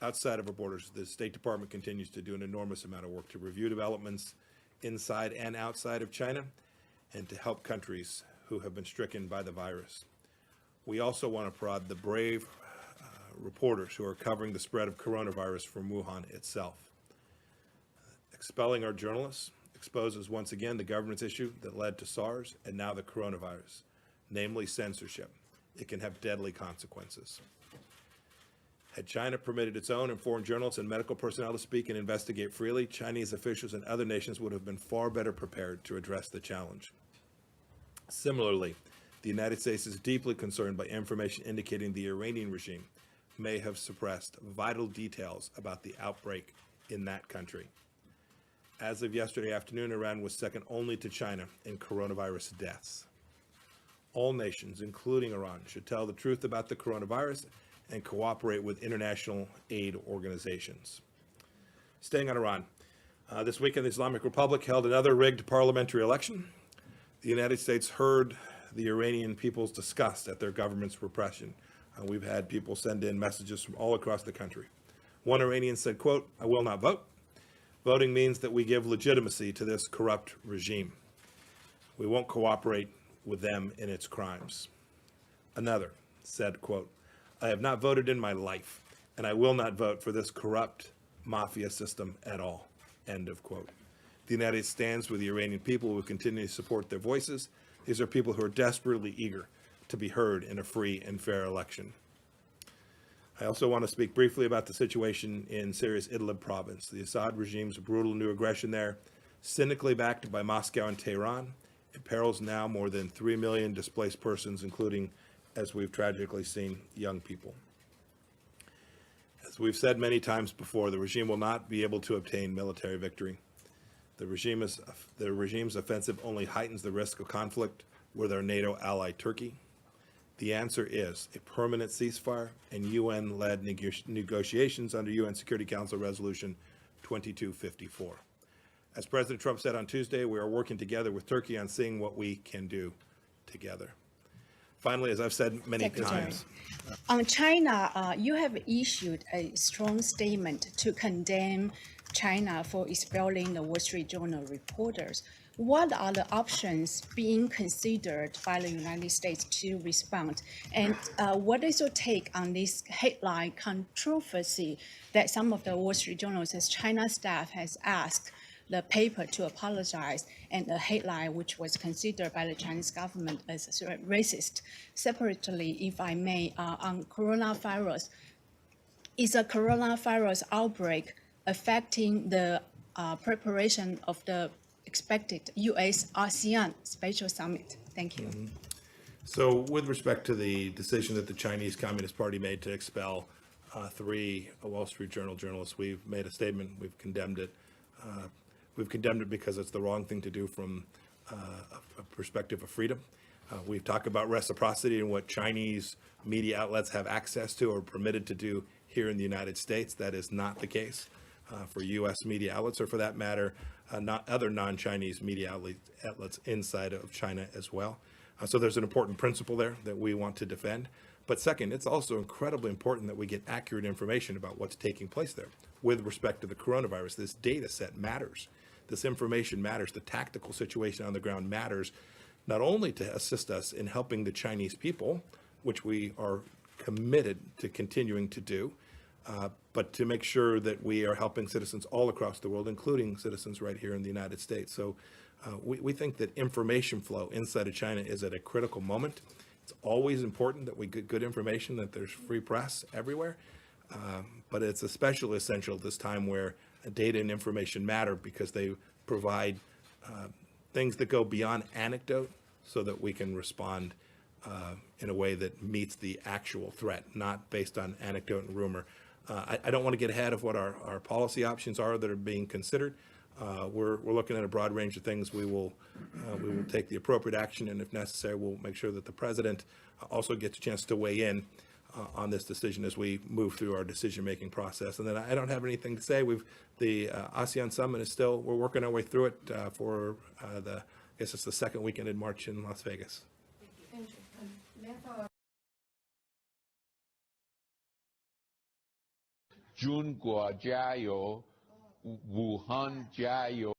Outside of our borders, the State Department continues to do an enormous amount of work to review developments inside and outside of China and to help countries who have been stricken by the virus. We also want to applaud the brave reporters who are covering the spread of coronavirus from Wuhan itself. Expelling our journalists exposes once again the government's issue that led to SARS and now the coronavirus, namely censorship. It can have deadly consequences. Had China permitted its own and foreign journalists and medical personnel to speak and investigate freely, Chinese officials and other nations would have been far better prepared to address the challenge. Similarly, the United States is deeply concerned by information indicating the Iranian regime may have suppressed vital details about the outbreak in that country. As of yesterday afternoon, Iran was second only to China in coronavirus deaths. All nations, including Iran, should tell the truth about the coronavirus and cooperate with international aid organizations. Staying on Iran, this weekend the Islamic Republic held another rigged parliamentary election. The United States heard the Iranian people's disgust at their government's repression. We've had people send in messages from all across the country. One Iranian said, quote, "I will not vote. Voting means that we give legitimacy to this corrupt regime. We won't cooperate with them in its crimes." Another said, quote, "I have not voted in my life, and I will not vote for this corrupt mafia system at all," end of quote. The United States stands with the Iranian people who continue to support their voices. These are people who are desperately eager to be heard in a free and fair election. I also want to speak briefly about the situation in Syria's Idlib province. The Assad regime's brutal new aggression there, cynically backed by Moscow and Tehran, imperils now more than 3 million displaced persons, including, as we've tragically seen, young people. As we've said many times before, the regime will not be able to obtain military victory. The regime's offensive only heightens the risk of conflict with our NATO ally Turkey. The answer is a permanent ceasefire and UN-led negotiations under UN Security Council Resolution 2254. As President Trump said on Tuesday, we are working together with Turkey on seeing what we can do together. Finally, as I've said many times. On China, you have issued a strong statement to condemn China for expelling the Wall Street Journal reporters. What are the options being considered by the United States to respond? And what is your take on this headline controversy that some of the Wall Street Journal says China staff has asked the paper to apologize, and a headline which was considered by the Chinese government as racist? Separately, if I may, on coronavirus, is a coronavirus outbreak affecting the preparation of the expected U.S.-ASEAN Special Summit? Thank you. So with respect to the decision that the Chinese Communist Party made to expel 3 Wall Street Journal journalists, we've made a statement, we've condemned it. We've condemned it because it's the wrong thing to do from a perspective of freedom. We've talked about reciprocity and what Chinese media outlets have access to or permitted to do here in the United States. That is not the case for U.S. media outlets, or for that matter, not other non-Chinese media outlets inside of China as well. So there's an important principle there that we want to defend. But second, it's also incredibly important that we get accurate information about what's taking place there. With respect to the coronavirus, this data set matters. This information matters. The tactical situation on the ground matters, not only to assist us in helping the Chinese people, which we are committed to continuing to do, but to make sure that we are helping citizens all across the world, including citizens right here in the United States. So we think that information flow inside of China is at a critical moment. It's always important that we get good information, that there's free press everywhere, but it's especially essential this time where data and information matter because they provide things that go beyond anecdote so that we can respond in a way that meets the actual threat, not based on anecdote and rumor. I don't want to get ahead of what our policy options are that are being considered. We're looking at a broad range of things. We will take the appropriate action, and if necessary, we'll make sure that the president also gets a chance to weigh in on this decision as we move through our decision-making process. And then I don't have anything to say. The ASEAN Summit is still, we're working our way through it for I guess it's the second weekend in March in Las Vegas. Thank you. 中国加油，武汉加油，